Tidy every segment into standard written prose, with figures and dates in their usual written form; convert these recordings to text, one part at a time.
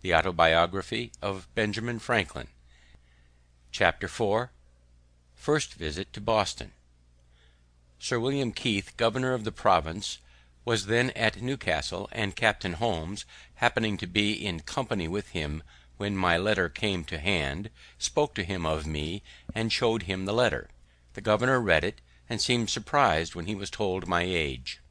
The Autobiography of Benjamin Franklin. Chapter 4. First Visit to Boston. Sir William Keith, governor of the province, was then at Newcastle, and Captain Holmes, happening to be in company with him when my letter came to hand, spoke to him of me, and showed him the letter. The governor read it, and seemed surprised when he was told my age.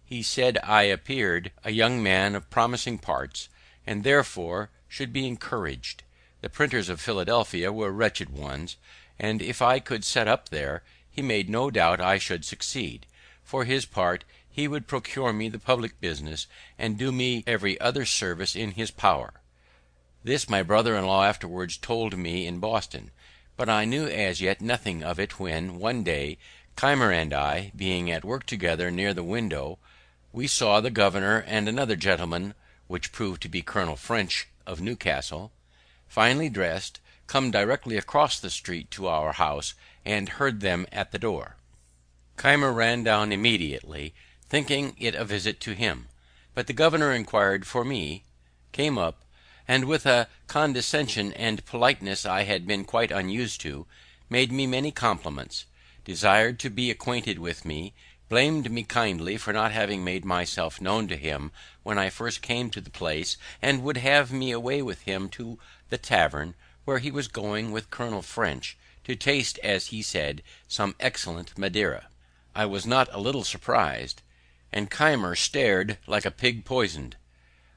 He said I appeared a young man of promising parts, and therefore should be encouraged. The printers of Philadelphia were wretched ones, and if I could set up there, he made no doubt I should succeed. For his part, he would procure me the public business, and do me every other service in his power. This my brother-in-law afterwards told me in Boston, but I knew as yet nothing of it when, one day, Keimer and I, being at work together near the window, we saw the governor and another gentleman, which proved to be Colonel French of Newcastle, finely dressed, come directly across the street to our house, and heard them at the door. Keimer ran down immediately, thinking it a visit to him, but the governor inquired for me, came up, and with a condescension and politeness I had been quite unused to, made me many compliments, desired to be acquainted with me, blamed me kindly for not having made myself known to him when I first came to the place, and would have me away with him to the tavern, where he was going with Colonel French, to taste, as he said, some excellent Madeira. I was not a little surprised, and Keimer stared like a pig poisoned.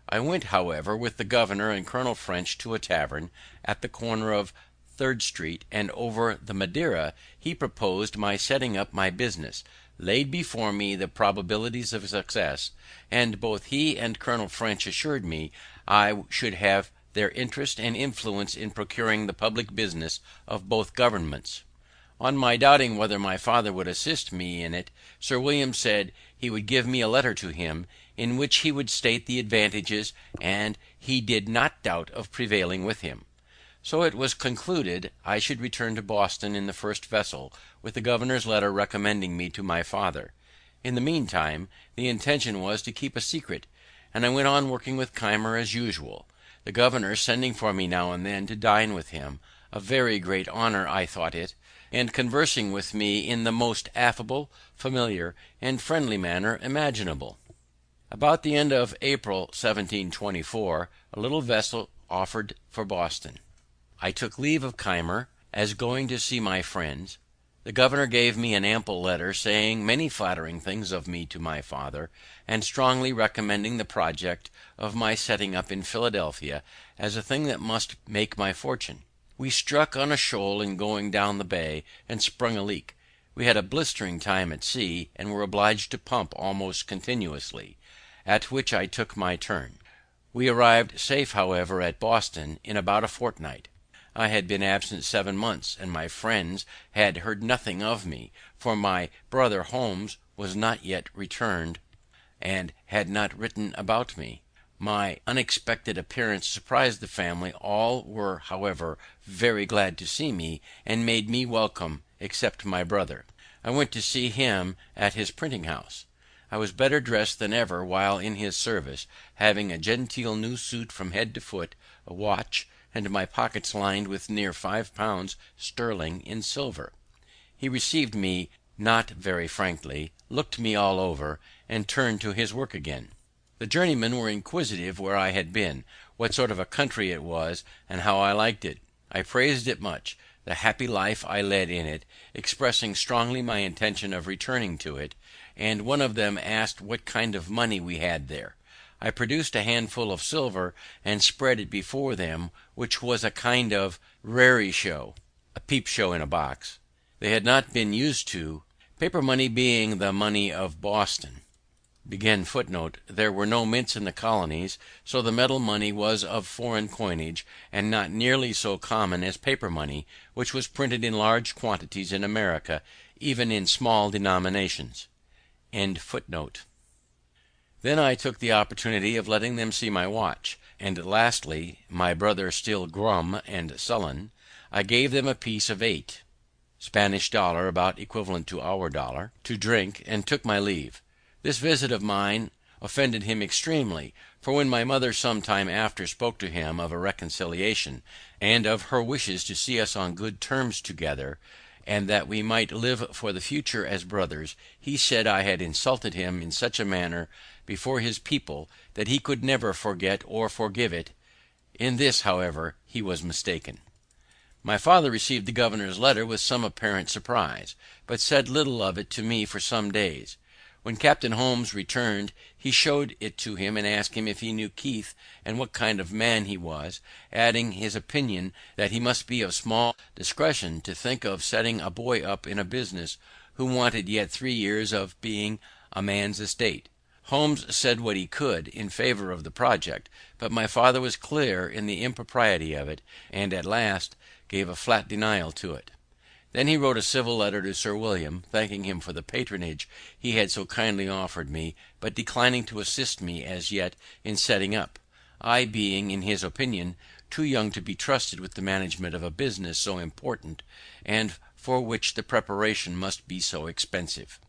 I went, however, with the governor and Colonel French to a tavern at the corner of 3rd Street, and over the Madeira he proposed my setting up my business, laid before me the probabilities of success, and both he and Colonel French assured me I should have their interest and influence in procuring the public business of both governments. On my doubting whether my father would assist me in it, Sir William said he would give me a letter to him, in which he would state the advantages, and he did not doubt of prevailing with him. So it was concluded I should return to Boston in the first vessel, with the governor's letter recommending me to my father. In the meantime, the intention was to keep a secret, and I went on working with Keimer as usual, the governor sending for me now and then to dine with him, a very great honor I thought it, and conversing with me in the most affable, familiar, and friendly manner imaginable. About the end of April 1724, a little vessel offered for Boston. I took leave of Keimer, as going to see my friends. The governor gave me an ample letter, saying many flattering things of me to my father, and strongly recommending the project of my setting up in Philadelphia as a thing that must make my fortune. We struck on a shoal in going down the bay, and sprung a leak. We had a blistering time at sea, and were obliged to pump almost continuously, at which I took my turn. We arrived safe, however, at Boston in about a fortnight. I had been absent 7 months, and my friends had heard nothing of me, for my brother Holmes was not yet returned, and had not written about me. My unexpected appearance surprised the family. All were, however, very glad to see me, and made me welcome, except my brother. I went to see him at his printing house. I was better dressed than ever while in his service, having a genteel new suit from head to foot, a watch, and my pockets lined with near £5 sterling in silver. He received me not very frankly, looked me all over, and turned to his work again. The journeymen were inquisitive where I had been, what sort of a country it was, and how I liked it. I praised it much, the happy life I led in it, expressing strongly my intention of returning to it, and one of them asked what kind of money we had there. I produced a handful of silver, and spread it before them, which was a kind of raree show, a peep show in a box, they had not been used to, paper money being the money of Boston. There were no mints in the colonies, so the metal money was of foreign coinage, and not nearly so common as paper money, which was printed in large quantities in America, even in small denominations. Then I took the opportunity of letting them see my watch, and lastly, my brother still glum and sullen, I gave them a piece of 8 Spanish dollar, about equivalent to our dollar, to drink, and took my leave. This visit of mine offended him extremely, for when my mother some time after spoke to him of a reconciliation, and of her wishes to see us on good terms together, and that we might live for the future as brothers, he said I had insulted him in such a manner before his people that he could never forget or forgive it. In this, however, he was mistaken. My father received the governor's letter with some apparent surprise, but said little of it to me for some days. When Captain Holmes returned, he showed it to him and asked him if he knew Keith and what kind of man he was, adding his opinion that he must be of small discretion to think of setting a boy up in a business who wanted yet 3 years of being a man's estate. Holmes said what he could in favour of the project, but my father was clear in the impropriety of it, and at last gave a flat denial to it. Then he wrote a civil letter to Sir William, thanking him for the patronage he had so kindly offered me, but declining to assist me as yet in setting up, I being, in his opinion, too young to be trusted with the management of a business so important, and for which the preparation must be so expensive.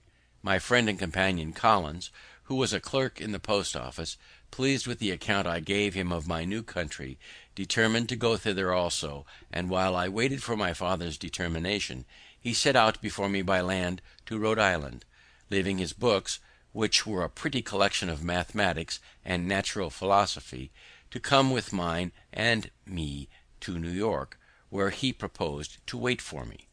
My friend and companion Collins, who was a clerk in the post office, pleased with the account I gave him of my new country, determined to go thither also, and while I waited for my father's determination, he set out before me by land to Rhode Island, leaving his books, which were a pretty collection of mathematics and natural philosophy, to come with mine and me to New York, where he proposed to wait for me.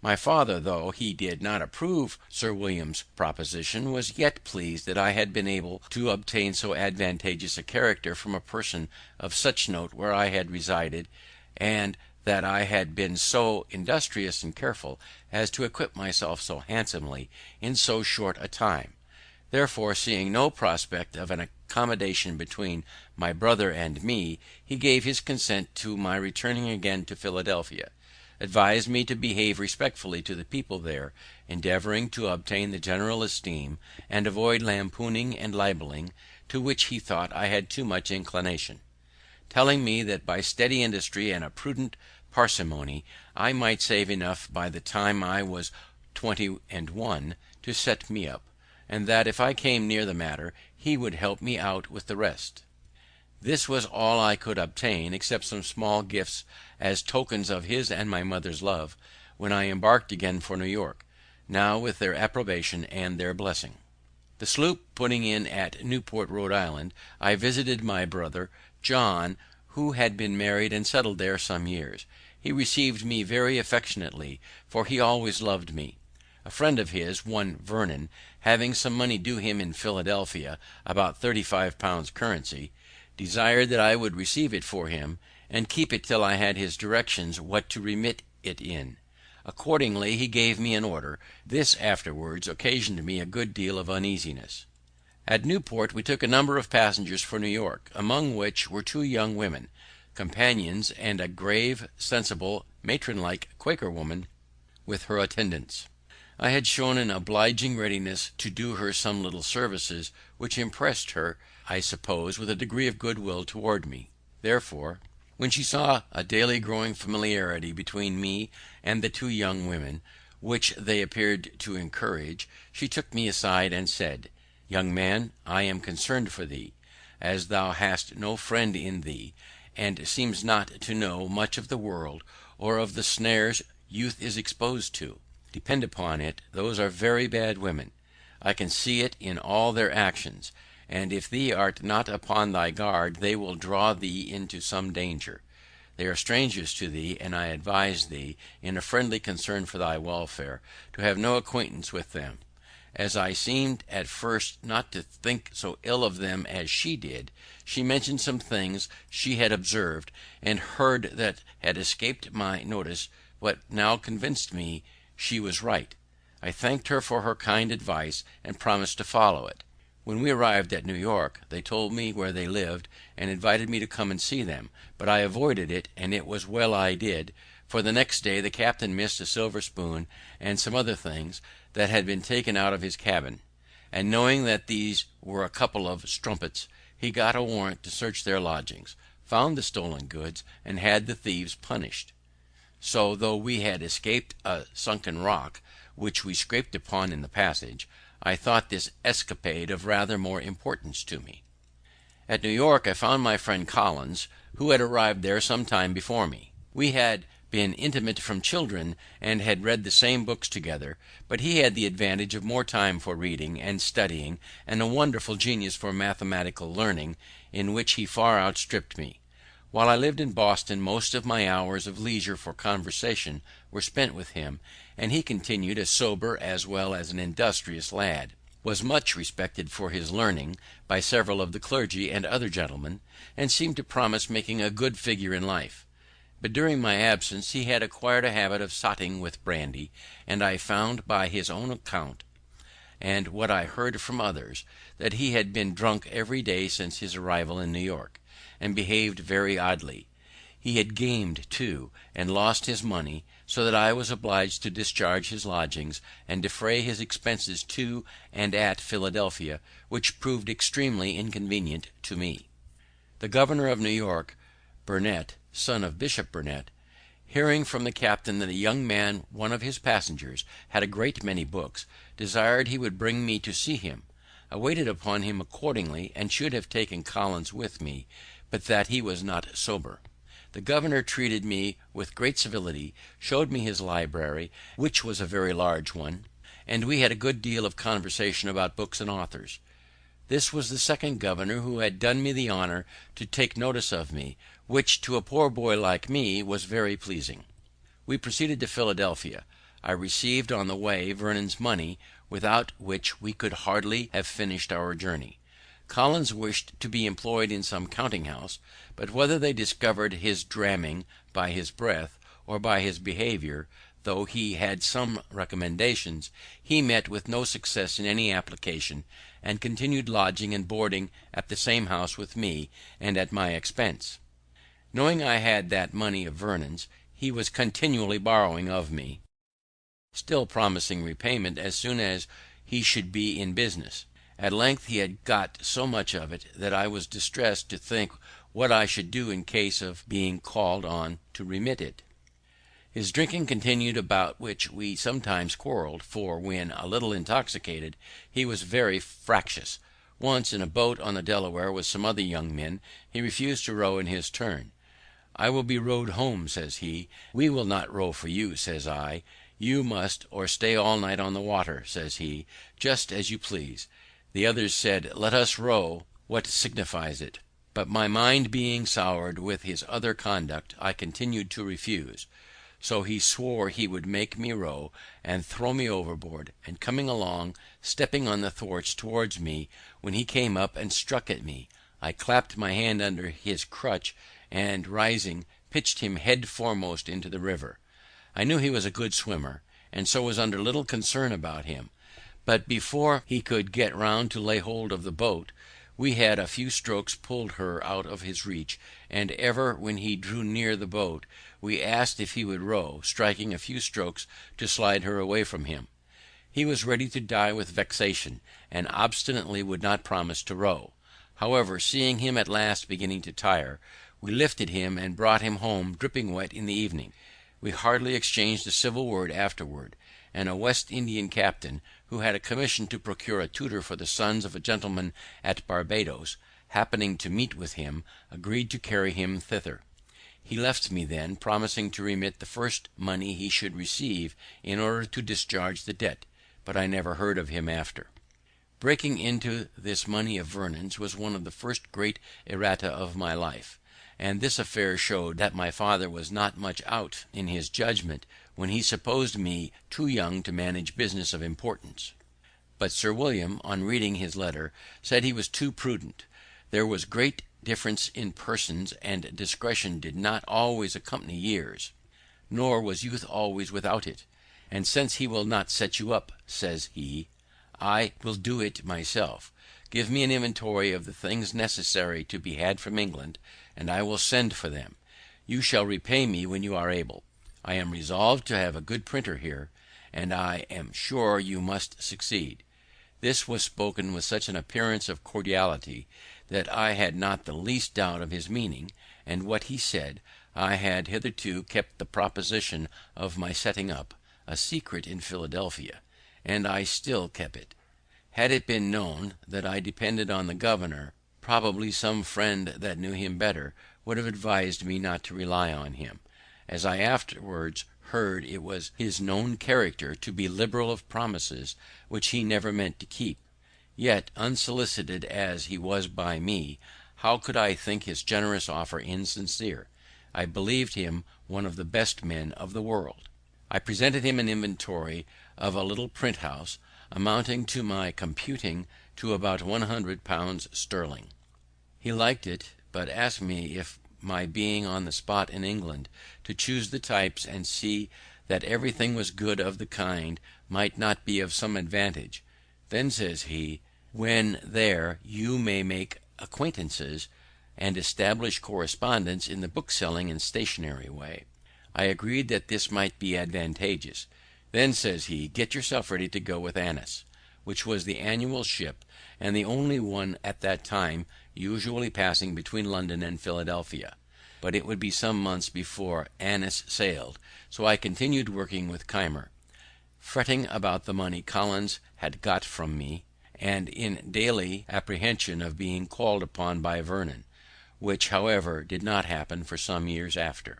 My father, though he did not approve Sir William's proposition, was yet pleased that I had been able to obtain so advantageous a character from a person of such note where I had resided, and that I had been so industrious and careful as to equip myself so handsomely in so short a time. Therefore, seeing no prospect of an accommodation between my brother and me, he gave his consent to my returning again to Philadelphia, advised me to behave respectfully to the people there, endeavouring to obtain the general esteem, and avoid lampooning and libelling, to which he thought I had too much inclination, telling me that by steady industry and a prudent parsimony I might save enough by the time I was 21 to set me up, and that if I came near the matter he would help me out with the rest. This was all I could obtain, except some small gifts as tokens of his and my mother's love, when I embarked again for New York, now with their approbation and their blessing. The sloop putting in at Newport, Rhode Island, I visited my brother John, who had been married and settled there some years. He received me very affectionately, for he always loved me. A friend of his, one Vernon, having some money due him in Philadelphia, about 35 pounds currency, desired that I would receive it for him, and keep it till I had his directions what to remit it in. Accordingly he gave me an order. This afterwards occasioned me a good deal of uneasiness. At Newport we took a number of passengers for New York, among which were 2 young women, companions, and a grave, sensible, matron-like Quaker woman with her attendants. I had shown an obliging readiness to do her some little services, which impressed her, I suppose, with a degree of goodwill toward me. Therefore, when she saw a daily growing familiarity between me and the 2 young women, which they appeared to encourage, she took me aside and said, "Young man, I am concerned for thee, as thou hast no friend in thee, and seemst not to know much of the world, or of the snares youth is exposed to. Depend upon it, those are very bad women. I can see it in all their actions, and if thee art not upon thy guard, they will draw thee into some danger. They are strangers to thee, and I advise thee, in a friendly concern for thy welfare, to have no acquaintance with them." As I seemed at first not to think so ill of them as she did, she mentioned some things she had observed and heard that had escaped my notice, but now convinced me she was right. I thanked her for her kind advice, and promised to follow it. When we arrived at New York, they told me where they lived, and invited me to come and see them, but I avoided it, and it was well I did, for the next day the captain missed a silver spoon and some other things that had been taken out of his cabin, and knowing that these were a couple of strumpets, he got a warrant to search their lodgings, found the stolen goods, and had the thieves punished. So, though we had escaped a sunken rock, which we scraped upon in the passage, I thought this escapade of rather more importance to me. At New York I found my friend Collins, who had arrived there some time before me. We had been intimate from children, and had read the same books together, but he had the advantage of more time for reading and studying, and a wonderful genius for mathematical learning, in which he far outstripped me. While I lived in Boston, most of my hours of leisure for conversation were spent with him, and he continued a sober as well as an industrious lad, was much respected for his learning by several of the clergy and other gentlemen, and seemed to promise making a good figure in life. But during my absence he had acquired a habit of sotting with brandy, and I found by his own account, and what I heard from others, that he had been drunk every day since his arrival in New York, and behaved very oddly. He had gamed too, and lost his money, so that I was obliged to discharge his lodgings and defray his expenses to and at Philadelphia, which proved extremely inconvenient to me. The governor of New York, Burnet, son of Bishop Burnet, hearing from the captain that a young man, one of his passengers, had a great many books, desired he would bring me to see him. I waited upon him accordingly, and should have taken Collins with me, but that he was not sober. The governor treated me with great civility, showed me his library, which was a very large one, and we had a good deal of conversation about books and authors. This was the second governor who had done me the honour to take notice of me, which to a poor boy like me was very pleasing. We proceeded to Philadelphia. I received on the way Vernon's money, without which we could hardly have finished our journey. Collins wished to be employed in some counting house, but whether they discovered his dramming by his breath or by his behaviour, though he had some recommendations, he met with no success in any application, and continued lodging and boarding at the same house with me, and at my expense. Knowing I had that money of Vernon's, he was continually borrowing of me, still promising repayment as soon as he should be in business. At length he had got so much of it that I was distressed to think what I should do in case of being called on to remit it. His drinking continued, about which we sometimes quarrelled, for when a little intoxicated he was very fractious. Once, in a boat on the Delaware with some other young men, he refused to row in his turn. "I will be rowed home," says he. "We will not row for you," says I. "You must, or stay all night on the water," says he, "just as you please." The others said, "Let us row, what signifies it?" But my mind being soured with his other conduct, I continued to refuse. So he swore he would make me row, and throw me overboard, and coming along, stepping on the thwarts towards me, when he came up and struck at me, I clapped my hand under his crutch, and rising, pitched him head foremost into the river. I knew he was a good swimmer, and so was under little concern about him. But before he could get round to lay hold of the boat, we had a few strokes pulled her out of his reach, and ever when he drew near the boat, we asked if he would row, striking a few strokes to slide her away from him. He was ready to die with vexation, and obstinately would not promise to row. However, seeing him at last beginning to tire, we lifted him and brought him home dripping wet in the evening. We hardly exchanged a civil word afterward, and a West Indian captain, who had a commission to procure a tutor for the sons of a gentleman at Barbados, happening to meet with him, agreed to carry him thither. He left me then, promising to remit the first money he should receive in order to discharge the debt, but I never heard of him after. Breaking into this money of Vernon's was one of the first great errata of my life, and this affair showed that my father was not much out in his judgment when he supposed me too young to manage business of importance. But Sir William, on reading his letter, said he was too prudent. There was great difference in persons, and discretion did not always accompany years, nor was youth always without it. And since he will not set you up, says he, I will do it myself. Give me an inventory of the things necessary to be had from England, and I will send for them. You shall repay me when you are able. I am resolved to have a good printer here, and I am sure you must succeed. This was spoken with such an appearance of cordiality that I had not the least doubt of his meaning, and what he said. I had hitherto kept the proposition of my setting up a secret in Philadelphia, and I still kept it. Had it been known that I depended on the governor, probably some friend that knew him better would have advised me not to rely on him, as I afterwards heard it was his known character to be liberal of promises which he never meant to keep. Yet, unsolicited as he was by me, how could I think his generous offer insincere? I believed him one of the best men of the world. I presented him an inventory of a little print house, amounting to my computing to about £100 sterling. He liked it, but asked me if my being on the spot in England to choose the types and see that everything was good of the kind might not be of some advantage. Then, says he, when there you may make acquaintances and establish correspondence in the bookselling and stationery way. I agreed that this might be advantageous. Then, says he, get yourself ready to go with Annis, which was the annual ship and the only one at that time usually passing between London and Philadelphia. But it would be some months before Annis sailed, so I continued working with Keimer, fretting about the money Collins had got from me, and in daily apprehension of being called upon by Vernon, which, however, did not happen for some years after.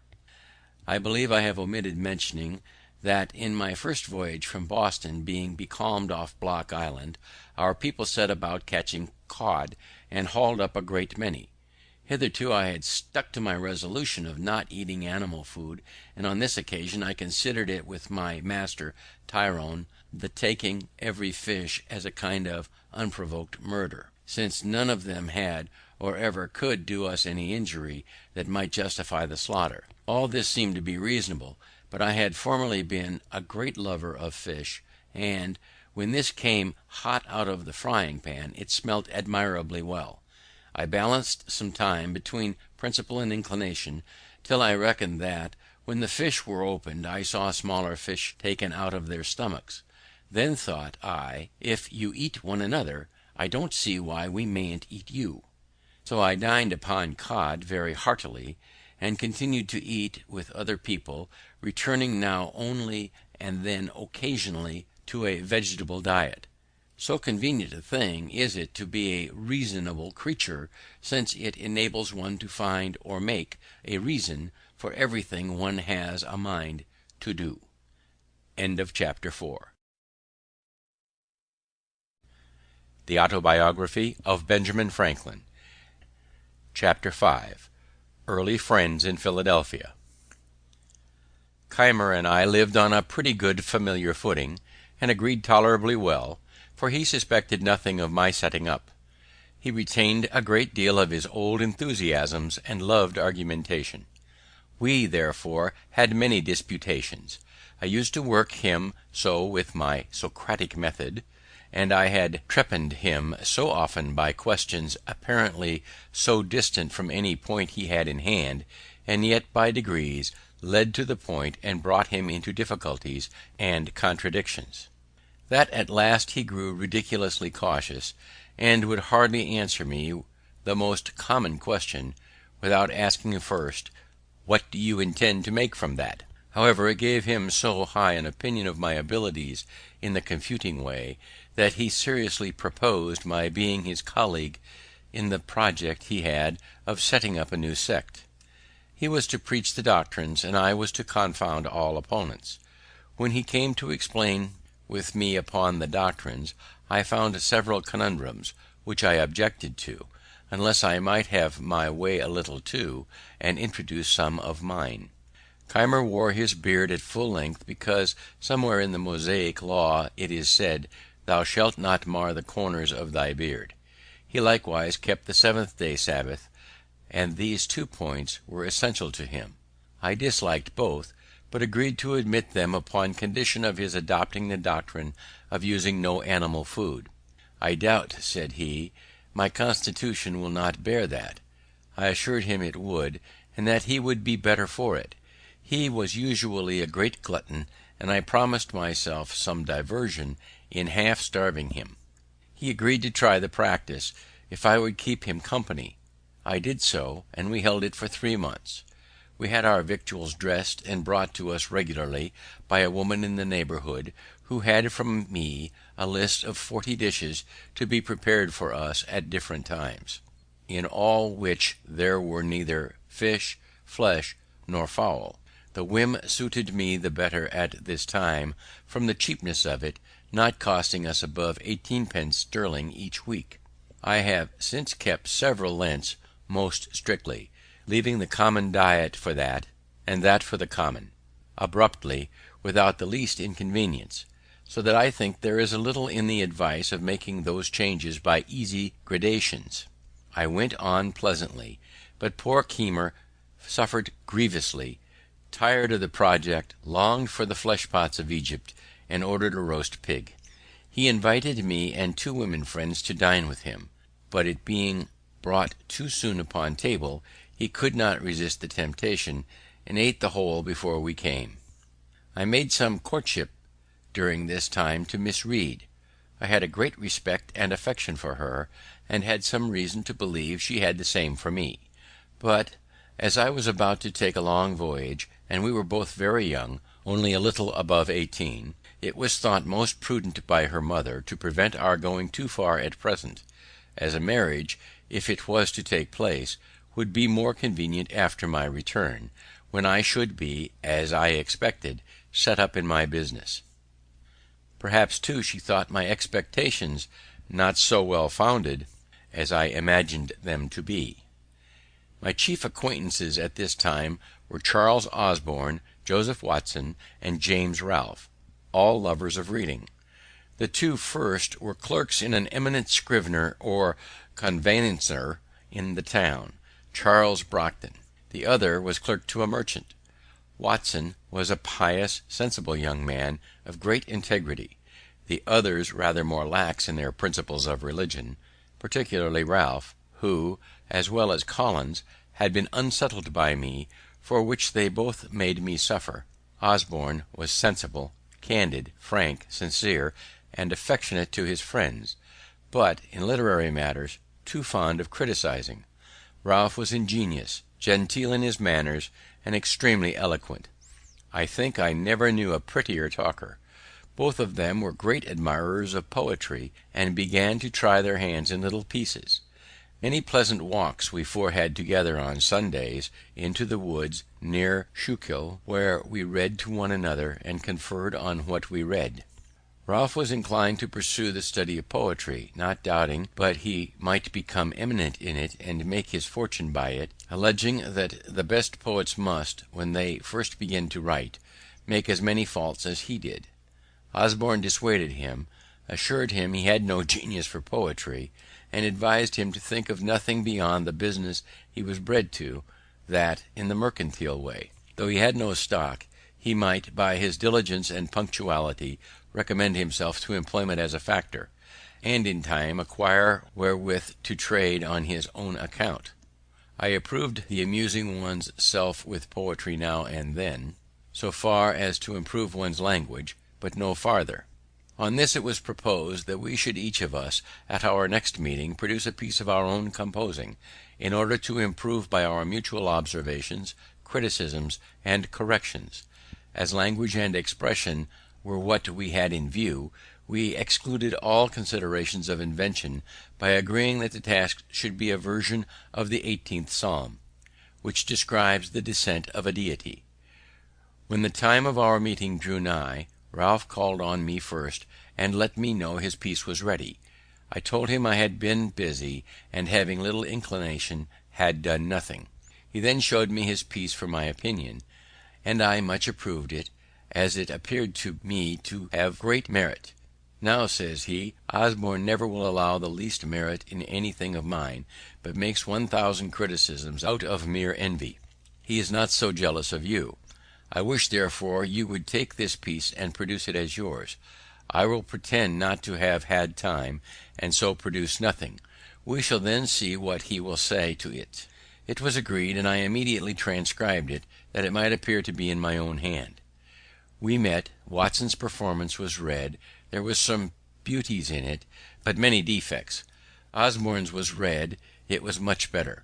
I believe I have omitted mentioning that in my first voyage from Boston, being becalmed off Block Island, our people set about catching cod, and hauled up a great many. Hitherto I had stuck to my resolution of not eating animal food, and on this occasion I considered it with my master Tyrone the taking every fish as a kind of unprovoked murder, since none of them had or ever could do us any injury that might justify the slaughter. All this seemed to be reasonable, but I had formerly been a great lover of fish, and when this came hot out of the frying pan, it smelt admirably well. I balanced some time between principle and inclination, till I reckoned that, when the fish were opened, I saw smaller fish taken out of their stomachs. Then thought I, if you eat one another, I don't see why we mayn't eat you. So I dined upon cod very heartily, and continued to eat with other people, returning now only and then occasionally to a vegetable diet. So convenient a thing is it to be a reasonable creature, since it enables one to find or make a reason for everything one has a mind to do. End of chapter 4. The Autobiography of Benjamin Franklin. Chapter 5. Early Friends in Philadelphia. Keimer and I lived on a pretty good familiar footing, and agreed tolerably well, for he suspected nothing of my setting up. He retained a great deal of his old enthusiasms, and loved argumentation. We, therefore, had many disputations. I used to work him so with my Socratic method, and I had trepanned him so often by questions apparently so distant from any point he had in hand, and yet by degrees led to the point and brought him into difficulties and contradictions, that at last he grew ridiculously cautious, and would hardly answer me the most common question without asking first, "What do you intend to make from that?" However, it gave him so high an opinion of my abilities in the confuting way, that he seriously proposed my being his colleague in the project he had of setting up a new sect. He was to preach the doctrines, and I was to confound all opponents. When he came to explain with me upon the doctrines, I found several conundrums, which I objected to, unless I might have my way a little too, and introduce some of mine. Keimer wore his beard at full length, because somewhere in the Mosaic law it is said, "Thou shalt not mar the corners of thy beard." He likewise kept the seventh-day Sabbath, and these 2 points were essential to him. I disliked both, but agreed to admit them upon condition of his adopting the doctrine of using no animal food. "I doubt," said he, "my constitution will not bear that." I assured him it would, and that he would be better for it. He was usually a great glutton, and I promised myself some diversion in half starving him. He agreed to try the practice, if I would keep him company. I did so, and we held it for 3 months. We had our victuals dressed and brought to us regularly by a woman in the neighbourhood, who had from me a list of 40 dishes to be prepared for us at different times, in all which there were neither fish, flesh, nor fowl. The whim suited me the better at this time, from the cheapness of it, not costing us above 18 pence sterling each week. I have since kept several Lents most strictly, leaving the common diet for that, and that for the common, abruptly, without the least inconvenience; so that I think there is a little in the advice of making those changes by easy gradations. I went on pleasantly, but poor Keimer suffered grievously, tired of the project, longed for the flesh pots of Egypt, and ordered a roast pig. He invited me and 2 women friends to dine with him, but it being brought too soon upon table, he could not resist the temptation, and ate the whole before we came. I made some courtship during this time to Miss Read. I had a great respect and affection for her, and had some reason to believe she had the same for me; but, as I was about to take a long voyage, and we were both very young, only a little above 18, it was thought most prudent by her mother to prevent our going too far at present, as a marriage, if it was to take place, would be more convenient after my return, when I should be, as I expected, set up in my business. Perhaps, too, she thought my expectations not so well founded as I imagined them to be. My chief acquaintances at this time were Charles Osborne, Joseph Watson, and James Ralph, all lovers of reading. The 2 first were clerks in an eminent scrivener or conveyancer in the town, Charles Brockton. The other was clerk to a merchant. Watson was a pious, sensible young man of great integrity; the others rather more lax in their principles of religion, particularly Ralph, who, as well as Collins, had been unsettled by me, for which they both made me suffer. Osborne was sensible, candid, frank, sincere, and affectionate to his friends, but in literary matters too fond of criticizing. Ralph was ingenious, genteel in his manners, and extremely eloquent. I think I never knew a prettier talker. Both of them were great admirers of poetry, and began to try their hands in little pieces. Many pleasant walks we 4 had together on Sundays into the woods near Schuylkill, where we read to one another, and conferred on what we read. Ralph was inclined to pursue the study of poetry, not doubting but he might become eminent in it and make his fortune by it, alleging that the best poets must, when they first begin to write, make as many faults as he did. Osborne dissuaded him, assured him he had no genius for poetry, and advised him to think of nothing beyond the business he was bred to, that in the mercantile way. Though he had no stock, he might, by his diligence and punctuality, recommend himself to employment as a factor, and in time acquire wherewith to trade on his own account. I approved the amusing one's self with poetry now and then, so far as to improve one's language, but no farther. On this it was proposed that we should each of us, at our next meeting, produce a piece of our own composing, in order to improve by our mutual observations, criticisms, and corrections. As language and expression were what we had in view, we excluded all considerations of invention by agreeing that the task should be a version of the 18th Psalm, which describes the descent of a deity. When the time of our meeting drew nigh, Ralph called on me first, and let me know his piece was ready. I told him I had been busy, and having little inclination, had done nothing. He then showed me his piece for my opinion, and I much approved it, as it appeared to me to have great merit. Now, says he, Osborne never will allow the least merit in anything of mine, but makes 1,000 criticisms out of mere envy. He is not so jealous of you. I wish, therefore, you would take this piece and produce it as yours. I will pretend not to have had time, and so produce nothing. We shall then see what he will say to it. It was agreed, and I immediately transcribed it, that it might appear to be in my own hand. We met. Watson's performance was read. There were some beauties in it, but many defects. Osborne's was read. It was much better.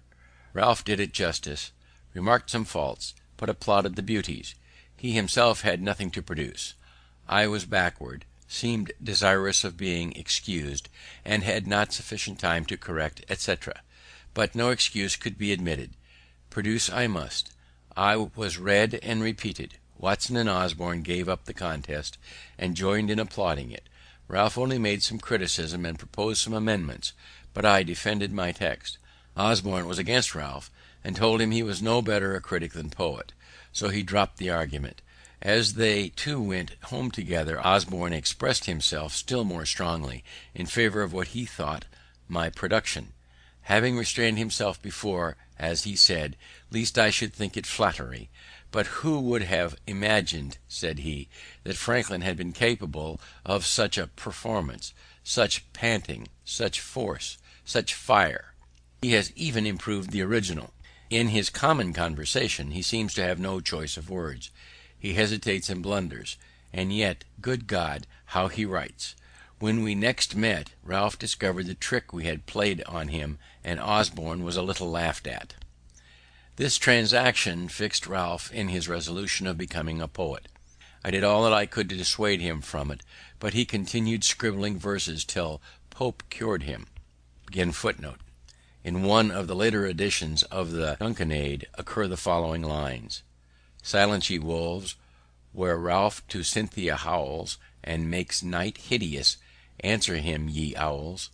Ralph did it justice. remarked some faults, but applauded the beauties. He himself had nothing to produce. I was backward, seemed desirous of being excused, and had not sufficient time to correct, etc. But no excuse could be admitted. Produce I must. I was read and repeated. Watson and Osborne gave up the contest, and joined in applauding it. Ralph only made some criticism and proposed some amendments, but I defended my text. Osborne was against Ralph, and told him he was no better a critic than poet, so he dropped the argument. As they two went home together, Osborne expressed himself still more strongly in favour of what he thought my production, having restrained himself before, as he said, lest I should think it flattery. But who would have imagined, said he, that Franklin had been capable of such a performance, such panting, such force, such fire? He has even improved the original. In his common conversation he seems to have no choice of words. He hesitates and blunders, and yet, good God, how he writes! When we next met, Ralph discovered the trick we had played on him, and Osborne was a little laughed at. This transaction fixed Ralph in his resolution of becoming a poet. I did all that I could to dissuade him from it, but he continued scribbling verses till Pope cured him. In one of the later editions of the Dunciad occur the following lines: Silence, ye wolves, where Ralph to Cynthia howls, and makes night hideous, answer him, ye owls.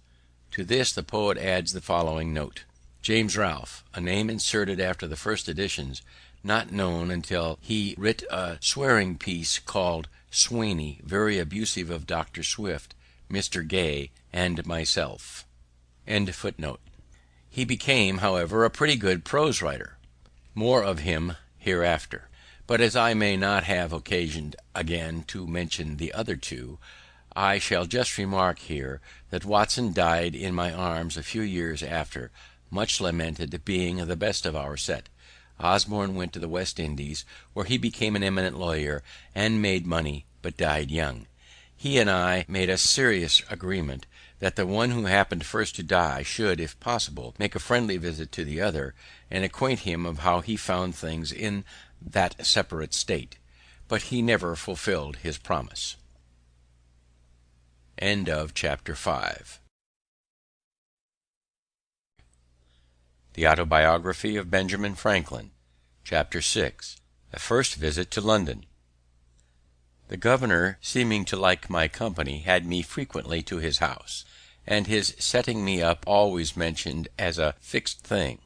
To this the poet adds the following note: James Ralph, a name inserted after the first editions, not known until he writ a swearing piece called Swaney, very abusive of Dr. Swift, Mr. Gay, and myself. He became, however, a pretty good prose writer. More of him hereafter. But as I may not have occasion again to mention the other two, I shall just remark here that Watson died in my arms a few years after, much lamented, being the best of our set. Osborne went to the West Indies, where he became an eminent lawyer, and made money, but died young. He and I made a serious agreement that the one who happened first to die should, if possible, make a friendly visit to the other, and acquaint him of how he found things in that separate state. But he never fulfilled his promise. Chapter 5. The Autobiography of Benjamin Franklin. Chapter 6. A First Visit to London. The governor, seeming to like my company, had me frequently to his house, and his setting me up always mentioned as a fixed thing.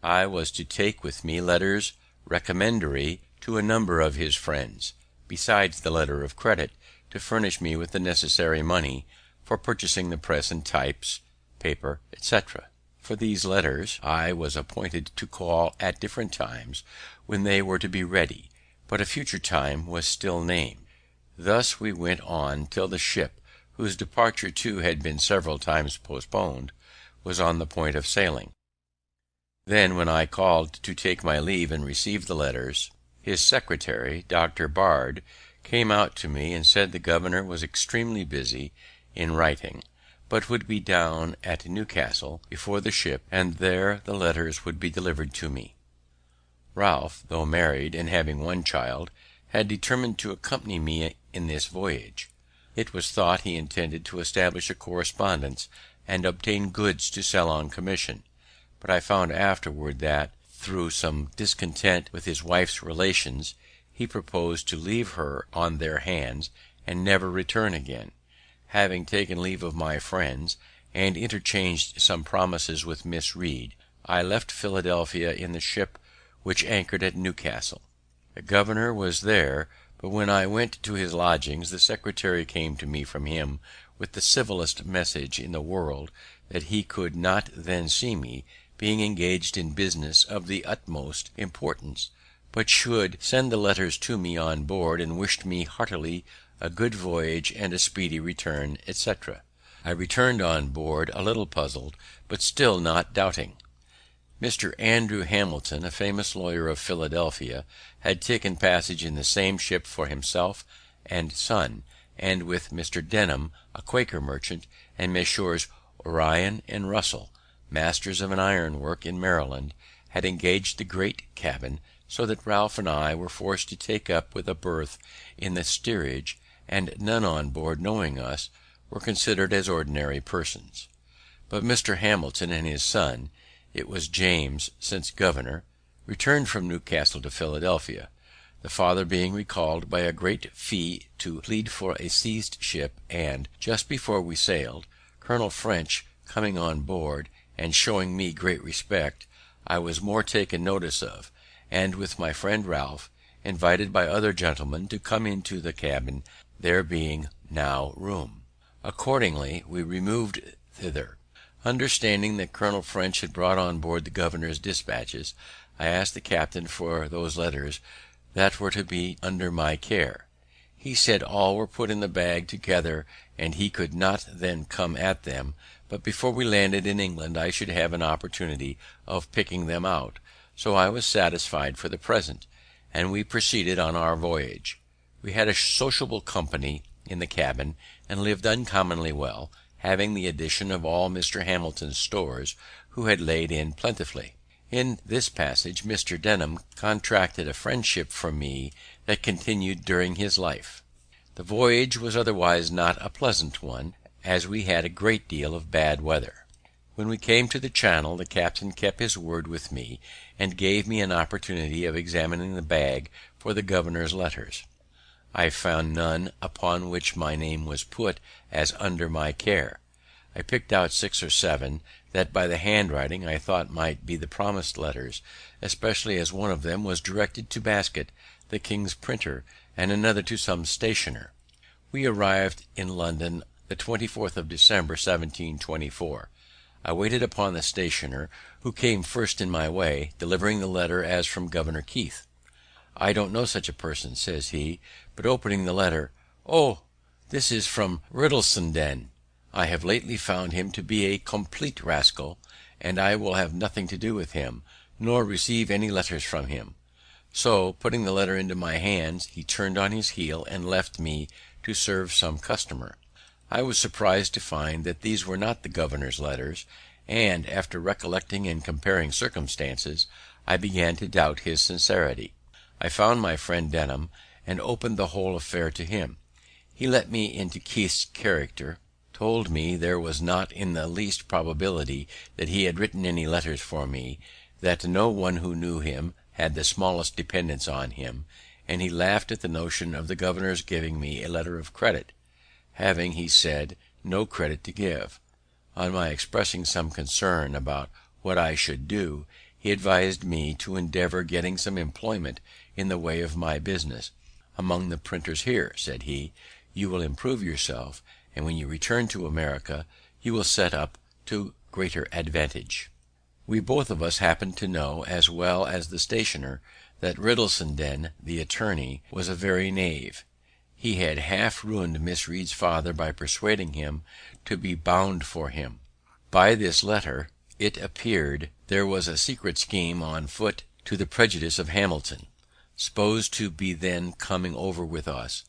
I was to take with me letters recommendatory to a number of his friends, besides the letter of credit, to furnish me with the necessary money for purchasing the press and types, paper, etc. For these letters I was appointed to call at different times when they were to be ready, but a future time was still named. Thus we went on till the ship, whose departure too had been several times postponed, was on the point of sailing. Then, when I called to take my leave and receive the letters, his secretary, Dr. Bard, came out to me and said the governor was extremely busy in writing, but would be down at Newcastle before the ship, and there the letters would be delivered to me. Ralph, though married and having one child, had determined to accompany me in this voyage. It was thought he intended to establish a correspondence and obtain goods to sell on commission, but I found afterward that, through some discontent with his wife's relations, he proposed to leave her on their hands and never return again. Having taken leave of my friends, and interchanged some promises with Miss Reed, I left Philadelphia in the ship which anchored at Newcastle. The governor was there, but when I went to his lodgings, the secretary came to me from him with the civilest message in the world that he could not then see me, being engaged in business of the utmost importance, but should send the letters to me on board, and wished me heartily a good voyage and a speedy return, etc. I returned on board a little puzzled, but still not doubting. Mr. Andrew Hamilton, a famous lawyer of Philadelphia, had taken passage in the same ship for himself and son, and with Mr. Denham, a Quaker merchant, and Messrs. Orion and Russell, masters of an iron work in Maryland, had engaged the great cabin, so that Ralph and I were forced to take up with a berth in the steerage, and none on board knowing us were considered as ordinary persons. But Mr. Hamilton and his son, it was James since governor, returned from Newcastle to Philadelphia, the father being recalled by a great fee to plead for a seized ship, and, just before we sailed, Colonel French coming on board and showing me great respect, I was more taken notice of, and, with my friend Ralph, invited by other gentlemen to come into the cabin, there being now room. Accordingly we removed thither. Understanding that Colonel French had brought on board the governor's dispatches, I asked the captain for those letters that were to be under my care. He said all were put in the bag together, and he could not then come at them, but before we landed in England I should have an opportunity of picking them out. So I was satisfied for the present, and we proceeded on our voyage. We had a sociable company in the cabin, and lived uncommonly well, having the addition of all Mr. Hamilton's stores, who had laid in plentifully. In this passage Mr. Denham contracted a friendship for me that continued during his life. The voyage was otherwise not a pleasant one, as we had a great deal of bad weather. When we came to the Channel, the captain kept his word with me, and gave me an opportunity of examining the bag for the governor's letters. I found none upon which my name was put as under my care. I picked out 6 or 7 that by the handwriting I thought might be the promised letters, especially as one of them was directed to Basket, the king's printer, and another to some stationer. We arrived in London the 24th of December, 1724. I waited upon the stationer, who came first in my way, delivering the letter as from Governor Keith. "I don't know such a person," says he, but opening the letter, "Oh, this is from Riddlesden. I have lately found him to be a complete rascal, and I will have nothing to do with him, nor receive any letters from him." So, putting the letter into my hands, he turned on his heel and left me to serve some customer. I was surprised to find that these were not the governor's letters, and, after recollecting and comparing circumstances, I began to doubt his sincerity. I found my friend Denham, and opened the whole affair to him. He let me into Keith's character, told me there was not in the least probability that he had written any letters for me, that no one who knew him had the smallest dependence on him, and he laughed at the notion of the governor's giving me a letter of credit, having, he said, no credit to give. On my expressing some concern about what I should do, he advised me to endeavour getting some employment in the way of my business. "Among the printers here," said he, "you will improve yourself, and when you return to America you will set up to greater advantage." We both of us happened to know, as well as the stationer, that Riddlesden, the attorney, was a very knave. He had half ruined Miss Read's father by persuading him to be bound for him. By this letter it appeared there was a secret scheme on foot to the prejudice of Hamilton, supposed to be then coming over with us,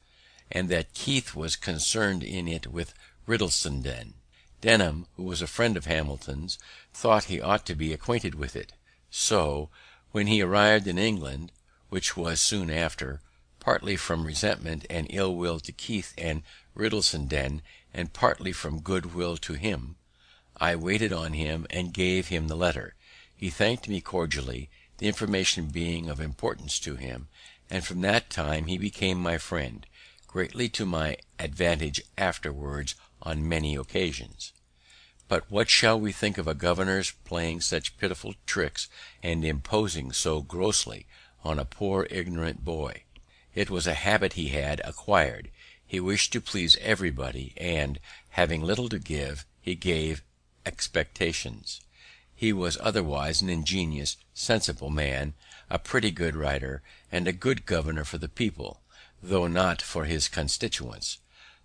and that Keith was concerned in it with Riddlesden. Denham, who was a friend of Hamilton's, thought he ought to be acquainted with it. So, when he arrived in England, which was soon after, partly from resentment and ill will to Keith and Riddlesden, and partly from good will to him, I waited on him and gave him the letter. He thanked me cordially, the information being of importance to him, and from that time he became my friend, greatly to my advantage afterwards on many occasions. But what shall we think of a governor's playing such pitiful tricks, and imposing so grossly on a poor ignorant boy? It was a habit he had acquired. He wished to please everybody, and, having little to give, he gave expectations. He was otherwise an ingenious, sensible man, a pretty good writer, and a good governor for the people, though not for his constituents.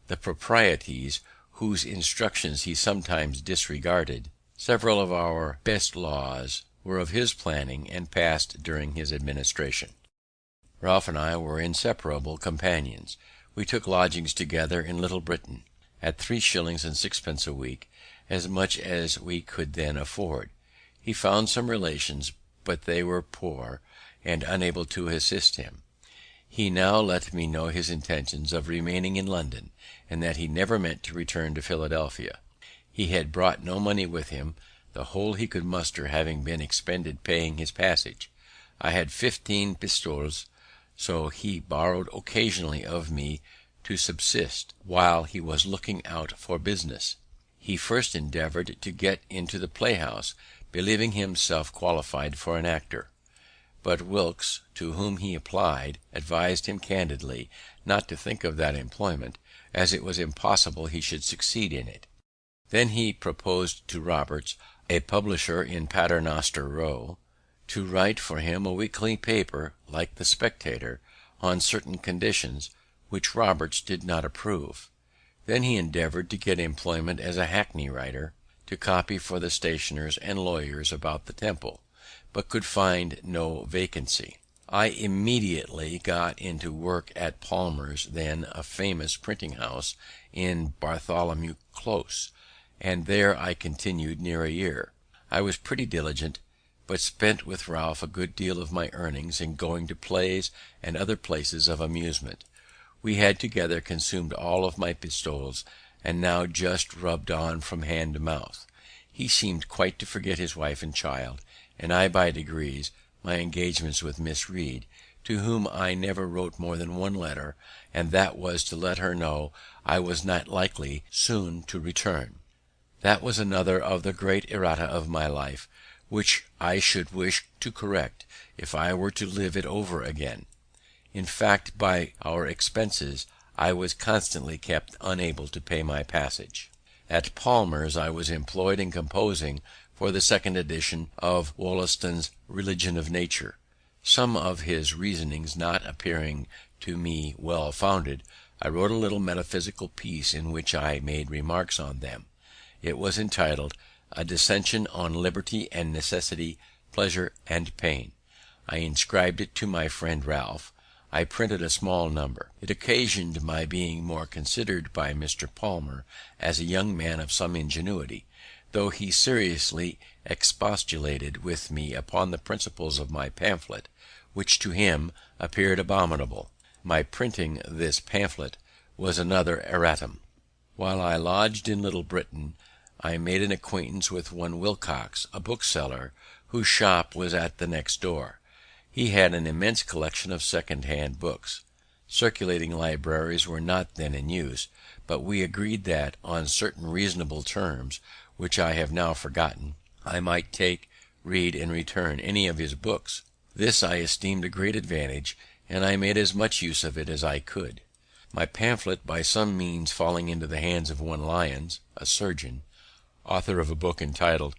The proprieties, whose instructions he sometimes disregarded, several of our best laws, were of his planning, and passed during his administration. Ralph and I were inseparable companions. We took lodgings together in Little Britain, at 3 shillings and 6 a week, as much as we could then afford. He found some relations but they were poor, and unable to assist him. He now let me know his intentions of remaining in London, and that he never meant to return to Philadelphia. He had brought no money with him, the whole he could muster having been expended paying his passage. I had 15 pistoles, so he borrowed occasionally of me to subsist while he was looking out for business. He first endeavoured to get into the playhouse, believing himself qualified for an actor; but Wilkes, to whom he applied, advised him candidly not to think of that employment, as it was impossible he should succeed in it. Then he proposed to Roberts, a publisher in Paternoster Row, to write for him a weekly paper like the Spectator, on certain conditions, which Roberts did not approve. Then he endeavoured to get employment as a hackney writer, to copy for the stationers and lawyers about the Temple, but could find no vacancy. I immediately got into work at Palmer's, then a famous printing house in Bartholomew Close, and there I continued near a year. I was pretty diligent, but spent with Ralph a good deal of my earnings in going to plays and other places of amusement. We had together consumed all of my pistoles, and now just rubbed on from hand to mouth. He seemed quite to forget his wife and child, and I by degrees my engagements with Miss Read, to whom I never wrote more than one letter, and that was to let her know I was not likely soon to return. That was another of the great errata of my life, which I should wish to correct if I were to live it over again. In fact, by our expenses, I was constantly kept unable to pay my passage. At Palmer's I was employed in composing for the second edition of Wollaston's Religion of Nature. Some of his reasonings not appearing to me well founded, I wrote a little metaphysical piece in which I made remarks on them. It was entitled A Dissertation on Liberty and Necessity, Pleasure and Pain. I inscribed it to my friend Ralph. I printed a small number. It occasioned my being more considered by Mr. Palmer as a young man of some ingenuity, though he seriously expostulated with me upon the principles of my pamphlet, which to him appeared abominable. My printing this pamphlet was another erratum. While I lodged in Little Britain, I made an acquaintance with one Wilcox, a bookseller, whose shop was at the next door. He had an immense collection of second-hand books. Circulating libraries were not then in use, but we agreed that, on certain reasonable terms, which I have now forgotten, I might take, read, and return any of his books. This I esteemed a great advantage, and I made as much use of it as I could. My pamphlet by some means falling into the hands of one Lyons, a surgeon, author of a book entitled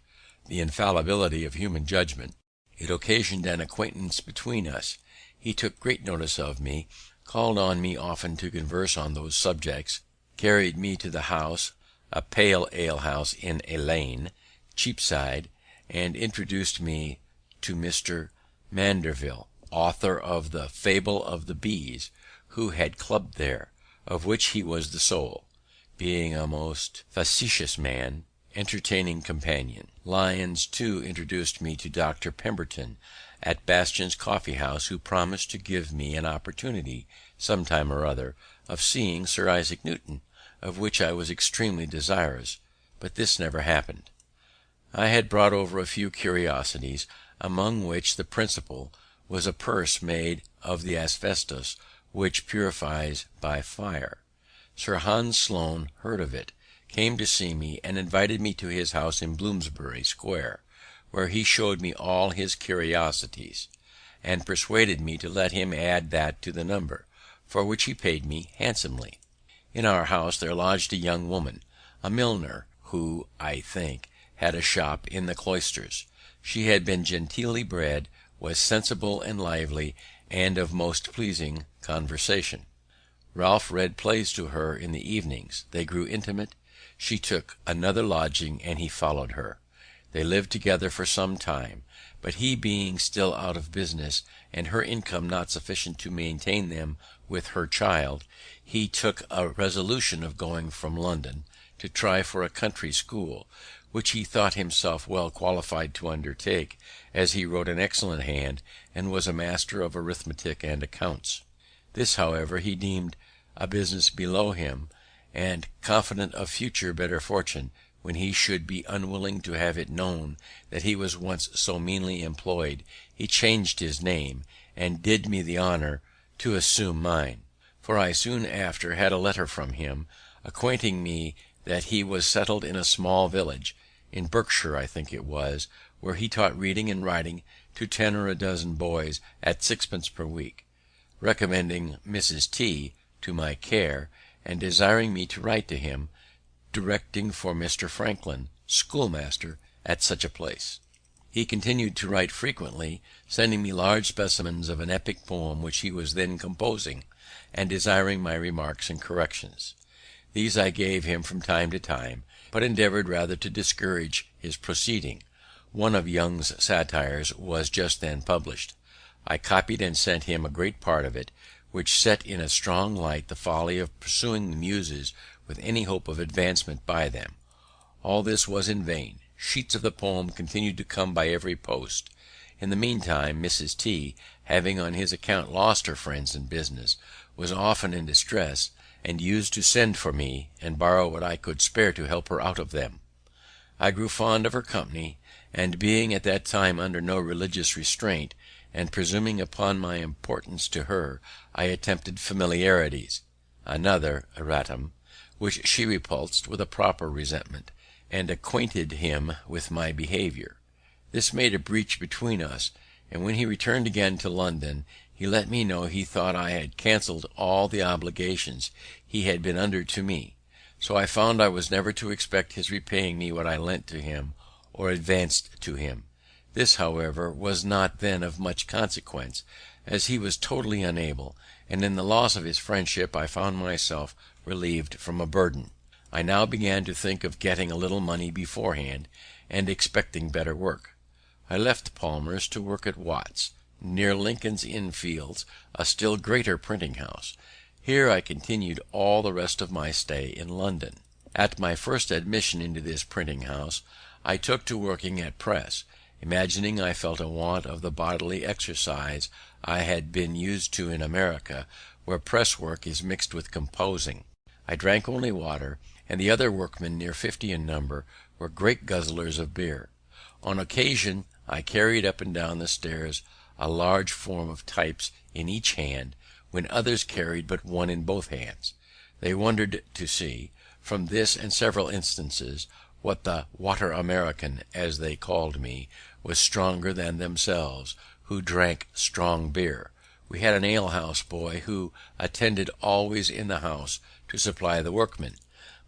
The Infallibility of Human Judgment, it occasioned an acquaintance between us. He took great notice of me, called on me often to converse on those subjects, carried me to the house, a pale ale house in a lane, Cheapside, and introduced me to Mr. Manderville, author of the Fable of the Bees, who had clubbed there, of which he was the soul, being a most facetious man, entertaining companion. Lyons too introduced me to Dr. Pemberton at Bastion's coffee house, who promised to give me an opportunity, some time or other, of seeing Sir Isaac Newton, of which I was extremely desirous, but this never happened. I had brought over a few curiosities, among which the principal was a purse made of the asbestos which purifies by fire. Sir Hans Sloane heard of it, came to see me, and invited me to his house in Bloomsbury Square, where he showed me all his curiosities, and persuaded me to let him add that to the number, for which he paid me handsomely. In our house there lodged a young woman, a milliner, who, I think, had a shop in the Cloisters. She had been genteelly bred, was sensible and lively, and of most pleasing conversation. Ralph read plays to her in the evenings. They grew intimate. She took another lodging, and he followed her. They lived together for some time, but he being still out of business, and her income not sufficient to maintain them with her child, he took a resolution of going from London to try for a country school, which he thought himself well qualified to undertake, as he wrote an excellent hand, and was a master of arithmetic and accounts. This, however, he deemed a business below him, and, confident of future better fortune, when he should be unwilling to have it known that he was once so meanly employed, he changed his name, and did me the honour to assume mine; for I soon after had a letter from him, acquainting me that he was settled in a small village, in Berkshire I think it was, where he taught reading and writing to 10 or a dozen boys at 6d. per week, recommending Mrs. T to my care, and desiring me to write to him, directing for Mr. Franklin, schoolmaster at such a place. He continued to write frequently, sending me large specimens of an epic poem which he was then composing, and desiring my remarks and corrections. These I gave him from time to time, but endeavoured rather to discourage his proceeding. One of Young's satires was just then published. I copied and sent him a great part of it, which set in a strong light the folly of pursuing the Muses with any hope of advancement by them. All this was in vain. Sheets of the poem continued to come by every post. In the meantime, Mrs. T, having on his account lost her friends and business, was often in distress, and used to send for me, and borrow what I could spare to help her out of them. I grew fond of her company, and being at that time under no religious restraint, and presuming upon my importance to her, I attempted familiarities, another erratum, which she repulsed with a proper resentment, and acquainted him with my behaviour. This made a breach between us, and when he returned again to London, he let me know he thought I had cancelled all the obligations he had been under to me. So I found I was never to expect his repaying me what I lent to him or advanced to him. This, however, was not then of much consequence, as he was totally unable, and in the loss of his friendship I found myself relieved from a burden. I now began to think of getting a little money beforehand, and expecting better work. I left Palmer's to work at Watt's, near Lincoln's Inn Fields, a still greater printing house. Here I continued all the rest of my stay in London. At my first admission into this printing house, I took to working at press, imagining I felt a want of the bodily exercise I had been used to in America, where press work is mixed with composing. I drank only water, and the other workmen, near 50 in number, were great guzzlers of beer. On occasion I carried up and down the stairs a large form of types in each hand, when others carried but one in both hands. They wondered to see, from this and several instances, what the water American, as they called me, was stronger than themselves, who drank strong beer. We had an alehouse boy who attended always in the house to supply the workmen.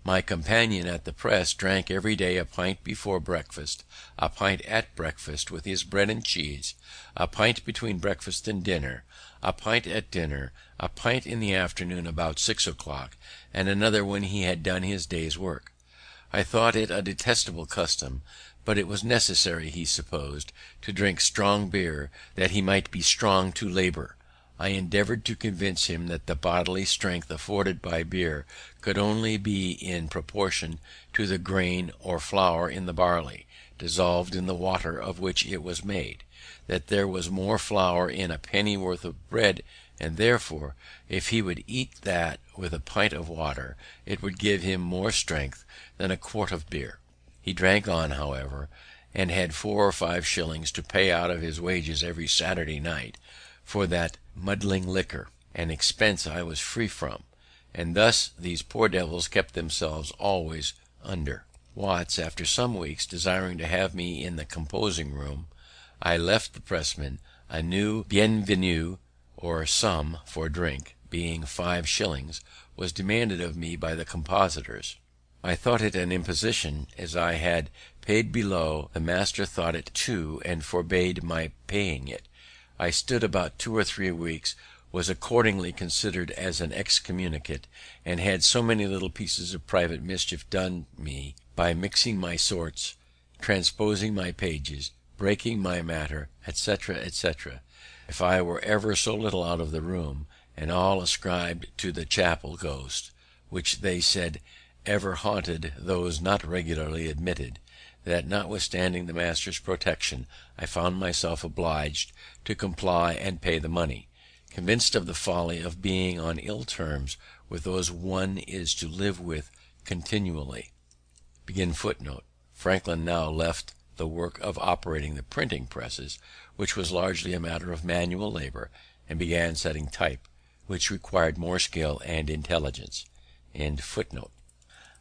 My companion at the press drank every day a pint before breakfast, a pint at breakfast with his bread and cheese, a pint between breakfast and dinner, a pint at dinner, a pint in the afternoon about 6 o'clock, and another when he had done his day's work. I thought it a detestable custom, but it was necessary, he supposed, to drink strong beer, that he might be strong to labour. I endeavoured to convince him that the bodily strength afforded by beer could only be in proportion to the grain or flour in the barley, dissolved in the water of which it was made; that there was more flour in a pennyworth of bread, and therefore, if he would eat that with a pint of water, it would give him more strength than a quart of beer. He drank on, however, and had 4 or 5 shillings to pay out of his wages every Saturday night for that muddling liquor, an expense I was free from, and thus these poor devils kept themselves always under. Watts, after some weeks, desiring to have me in the composing room, I left the pressman a new bienvenue, or sum for drink, being 5 shillings, was demanded of me by the compositors. I thought it an imposition, as I had paid below. The master thought it too, and forbade my paying it. I stood about 2 or 3 weeks, was accordingly considered as an excommunicate, and had so many little pieces of private mischief done me by mixing my sorts, transposing my pages, breaking my matter, etc., etc. If I were ever so little out of the room, and all ascribed to the chapel ghost, which they said ever haunted those not regularly admitted, that, notwithstanding the master's protection, I found myself obliged to comply and pay the money, convinced of the folly of being on ill terms with those one is to live with continually. Franklin now left the work of operating the printing presses, which was largely a matter of manual labor, and began setting type, which required more skill and intelligence.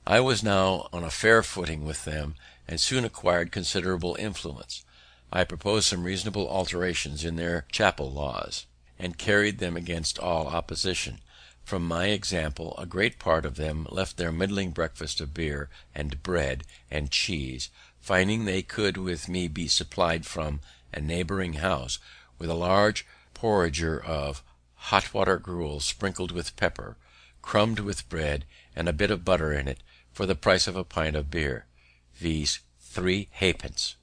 I was now on a fair footing with them, and soon acquired considerable influence. I proposed some reasonable alterations in their chapel laws, and carried them against all opposition. From my example, a great part of them left their middling breakfast of beer and bread and cheese, finding they could with me be supplied from a neighbouring house with a large porringer of hot water gruel sprinkled with pepper, crumbed with bread, and a bit of butter in it, for the price of a pint of beer, viz. 3 halfpence.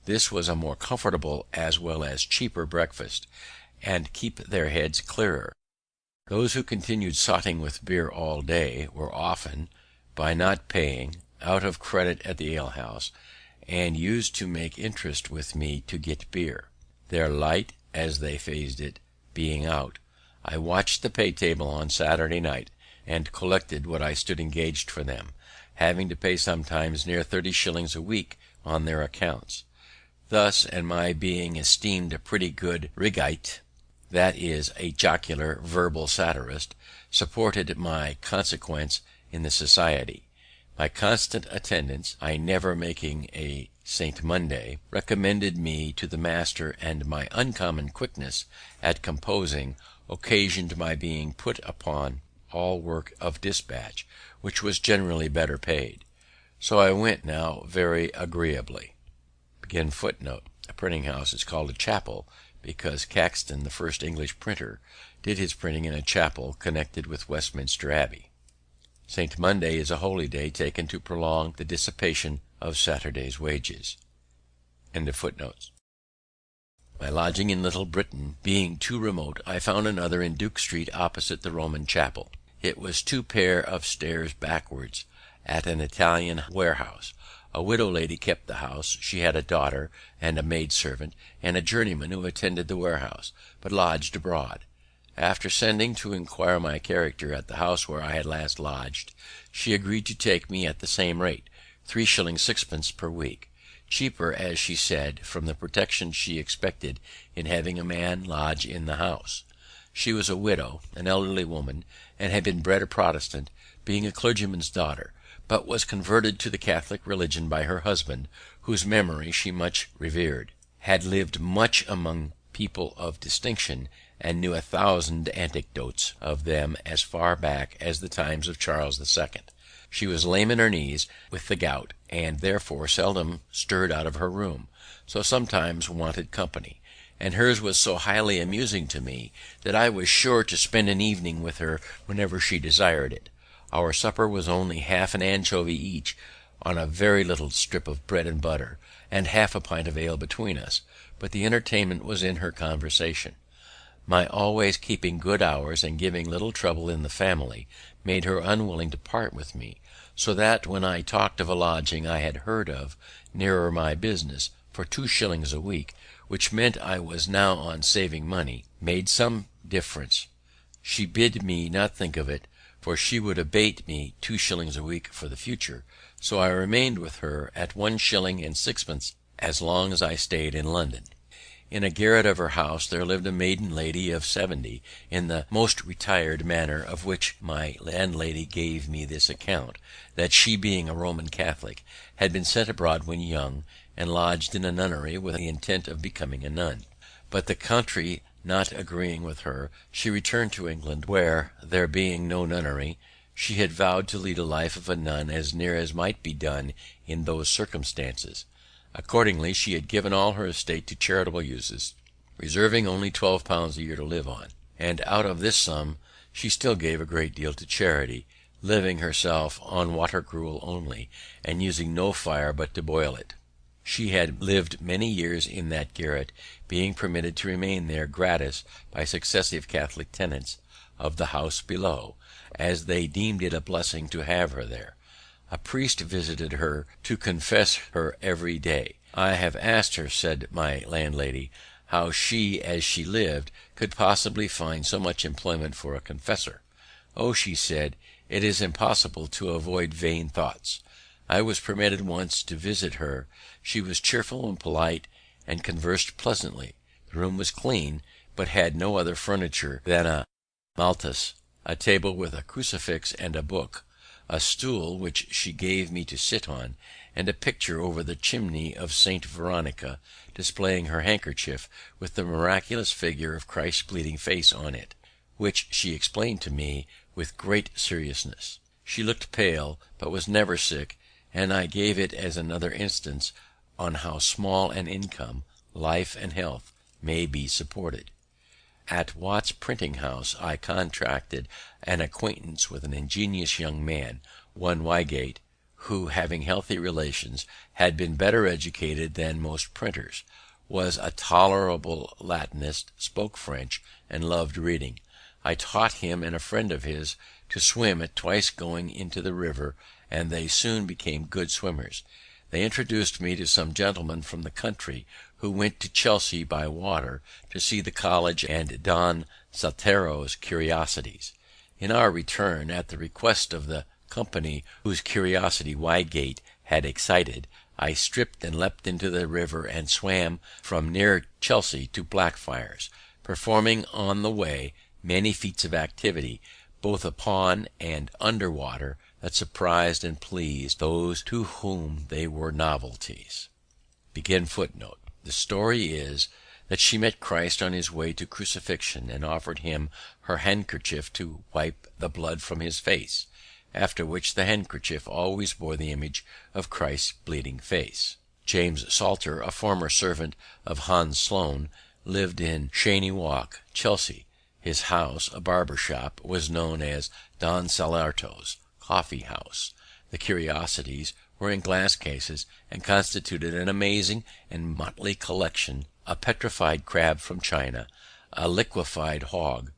This was a more comfortable as well as cheaper breakfast, and keep their heads clearer. Those who continued sotting with beer all day were often, by not paying, out of credit at the alehouse, and used to make interest with me to get beer. Their light, as they phrased it, being out, I watched the pay table on Saturday night, and collected what I stood engaged for them, having to pay sometimes near 30 shillings a week on their accounts. Thus, and my being esteemed a pretty good rigite, that is, a jocular verbal satirist, supported my consequence in the society. My constant attendance, I never making a St. Monday, recommended me to the master, and my uncommon quickness at composing occasioned my being put upon all work of dispatch, which was generally better paid. So I went now very agreeably. A printing house is called a chapel, because Caxton, the first English printer, did his printing in a chapel connected with Westminster Abbey. St. Monday is a holy day taken to prolong the dissipation of Saturday's wages. My lodging in Little Britain being too remote, I found another in Duke Street opposite the Roman Chapel. It was 2 pair of stairs backwards, at an Italian warehouse. A widow lady kept the house. She had a daughter and a maid servant, and a journeyman who attended the warehouse, but lodged abroad. After sending to inquire my character at the house where I had last lodged, she agreed to take me at the same rate, 3 shillings 6pence per week, cheaper, as she said, from the protection she expected in having a man lodge in the house. She was a widow, an elderly woman, and had been bred a Protestant, being a clergyman's daughter, but was converted to the Catholic religion by her husband, whose memory she much revered, had lived much among people of distinction, and knew 1,000 anecdotes of them as far back as the times of Charles II. She was lame in her knees with the gout, and therefore seldom stirred out of her room, so sometimes wanted company, and hers was so highly amusing to me that I was sure to spend an evening with her whenever she desired it. Our supper was only half an anchovy each on a very little strip of bread and butter, and half a pint of ale between us, but the entertainment was in her conversation. My always keeping good hours and giving little trouble in the family made her unwilling to part with me, so that when I talked of a lodging I had heard of nearer my business for 2 shillings a week, which meant I was now on saving money, made some difference, she bid me not think of it, for she would abate me 2 shillings a week for the future. So I remained with her at 1 shilling 6pence as long as I stayed in London. In a garret of her house there lived a maiden lady of 70, in the most retired manner, of which my landlady gave me this account, that she, being a Roman Catholic, had been sent abroad when young, and lodged in a nunnery with the intent of becoming a nun. But the country not agreeing with her, she returned to England, where, there being no nunnery, she had vowed to lead a life of a nun as near as might be done in those circumstances. Accordingly, she had given all her estate to charitable uses, reserving only £12 a year to live on, and out of this sum she still gave a great deal to charity, living herself on water gruel only, and using no fire but to boil it. She had lived many years in that garret, being permitted to remain there gratis by successive Catholic tenants of the house below, as they deemed it a blessing to have her there. A priest visited her to confess her every day. "I have asked her," said my landlady, "how she, as she lived, could possibly find so much employment for a confessor." "Oh," she said, "it is impossible to avoid vain thoughts." I was permitted once to visit her. She was cheerful and polite, and conversed pleasantly. The room was clean, but had no other furniture than a maltus, a table with a crucifix and a book, a stool which she gave me to sit on, and a picture over the chimney of St. Veronica, displaying her handkerchief with the miraculous figure of Christ's bleeding face on it, which she explained to me with great seriousness. She looked pale, but was never sick, and I gave it as another instance on how small an income, life and health may be supported. At Watt's printing house I contracted an acquaintance with an ingenious young man, one Wygate, who, having healthy relations, had been better educated than most printers, was a tolerable Latinist, spoke French, and loved reading. I taught him and a friend of his to swim at twice going into the river, and they soon became good swimmers. They introduced me to some gentlemen from the country who went to Chelsea by water to see the college and Don Saltero's curiosities. In our return, at the request of the company whose curiosity Wygate had excited, I stripped and leapt into the river and swam from near Chelsea to Blackfriars, performing on the way many feats of activity, both upon and under water, that surprised and pleased those to whom they were novelties. The story is that she met Christ on his way to crucifixion, and offered him her handkerchief to wipe the blood from his face, after which the handkerchief always bore the image of Christ's bleeding face. James Salter, a former servant of Hans Sloane, lived in Cheyne Walk, Chelsea. His house, a barber shop, was known as Don Salarto's coffee house. The curiosities were in glass cases, and constituted an amazing and motley collection: a petrified crab from China, a liquefied hog,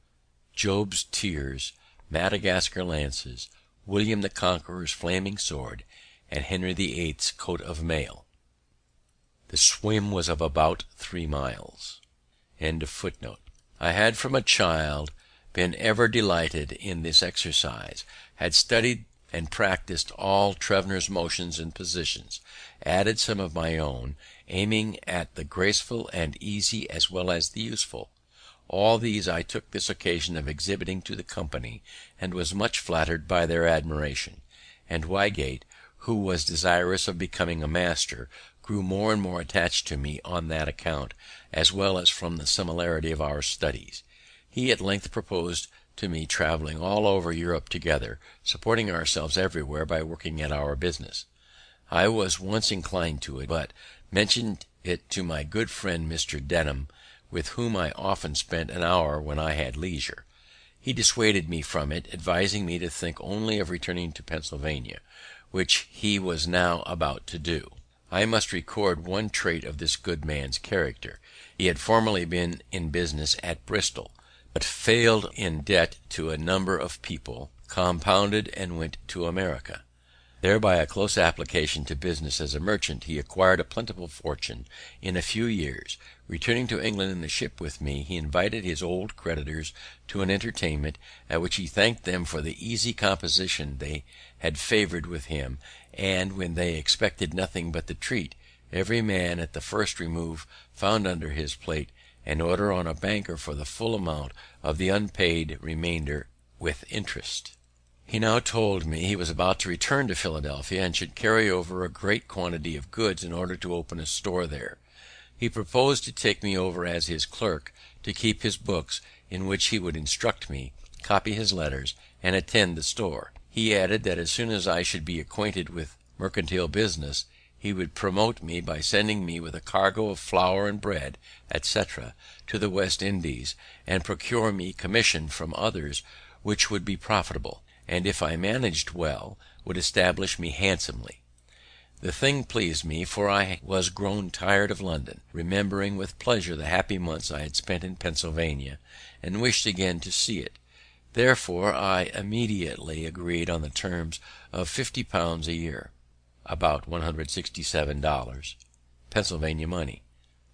Job's tears, Madagascar lances, William the Conqueror's flaming sword, and Henry VIII's coat of mail. The swim was of about 3 miles. I had from a child been ever delighted in this exercise, had studied and practised all Trevnor's motions and positions, added some of my own, aiming at the graceful and easy as well as the useful. All these I took this occasion of exhibiting to the company, and was much flattered by their admiration; and Wygate, who was desirous of becoming a master, grew more and more attached to me on that account, as well as from the similarity of our studies. He at length proposed to me travelling all over Europe together, supporting ourselves everywhere by working at our business. I was once inclined to it, but mentioned it to my good friend Mr. Denham, with whom I often spent an hour when I had leisure. He dissuaded me from it, advising me to think only of returning to Pennsylvania, which he was now about to do. I must record one trait of this good man's character. He had formerly been in business at Bristol, but failed in debt to a number of people, compounded, and went to America. There, by a close application to business as a merchant, he acquired a plentiful fortune in a few years. Returning to England in the ship with me, he invited his old creditors to an entertainment, at which he thanked them for the easy composition they had favoured with him, and when they expected nothing but the treat, every man at the first remove found under his plate an order on a banker for the full amount of the unpaid remainder with interest. He now told me he was about to return to Philadelphia, and should carry over a great quantity of goods in order to open a store there. He proposed to take me over as his clerk, to keep his books, in which he would instruct me, copy his letters, and attend the store. He added that as soon as I should be acquainted with mercantile business, he would promote me by sending me with a cargo of flour and bread, etc., to the West Indies, and procure me commission from others which would be profitable, and if I managed well, would establish me handsomely. The thing pleased me, for I was grown tired of London, remembering with pleasure the happy months I had spent in Pennsylvania, and wished again to see it. Therefore I immediately agreed on the terms of £50 a year, about $167, Pennsylvania money;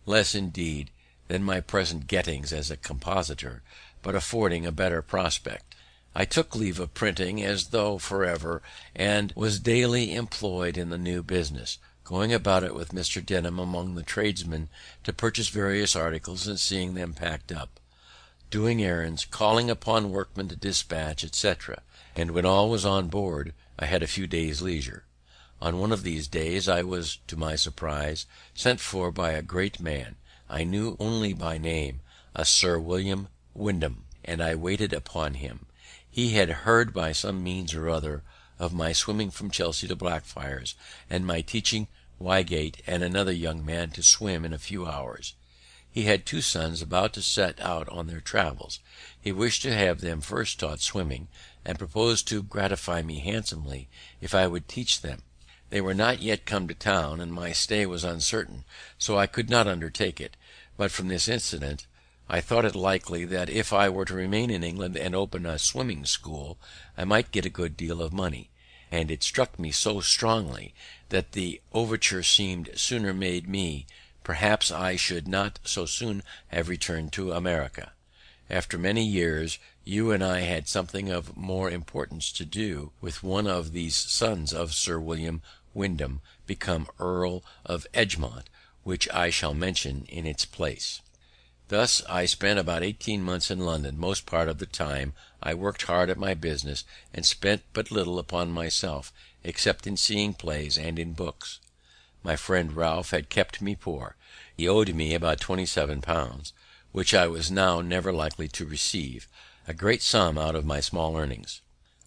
less, indeed, than my present gettings as a compositor, but affording a better prospect. I took leave of printing as though for ever, and was daily employed in the new business, going about it with Mr. Denham among the tradesmen to purchase various articles and seeing them packed up, doing errands, calling upon workmen to dispatch, etc. And when all was on board, I had a few days' leisure. On one of these days I was, to my surprise, sent for by a great man I knew only by name, a Sir William Wyndham, and I waited upon him. He had heard by some means or other of my swimming from Chelsea to Blackfriars, and my teaching Wygate and another young man to swim in a few hours. He had two sons about to set out on their travels. He wished to have them first taught swimming, and proposed to gratify me handsomely if I would teach them. They were not yet come to town, and my stay was uncertain, so I could not undertake it; but from this incident I thought it likely that if I were to remain in England and open a swimming school, I might get a good deal of money; and it struck me so strongly that the overture seemed sooner made me, perhaps I should not so soon have returned to America. After many years, you and I had something of more importance to do with one of these sons of Sir William Wyndham, become Earl of Egmont, which I shall mention in its place. Thus I spent about 18 months in London. Most part of the time I worked hard at my business, and spent but little upon myself, except in seeing plays and in books. My friend Ralph had kept me poor. He owed me about £27, which I was now never likely to receive, a great sum out of my small earnings.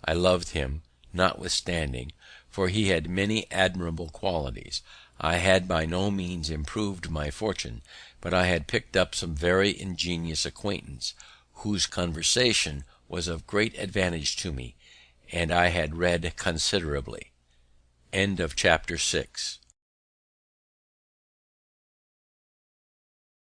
I loved him, notwithstanding, for he had many admirable qualities. I had by no means improved my fortune, but I had picked up some very ingenious acquaintance, whose conversation was of great advantage to me, and I had read considerably. Chapter 6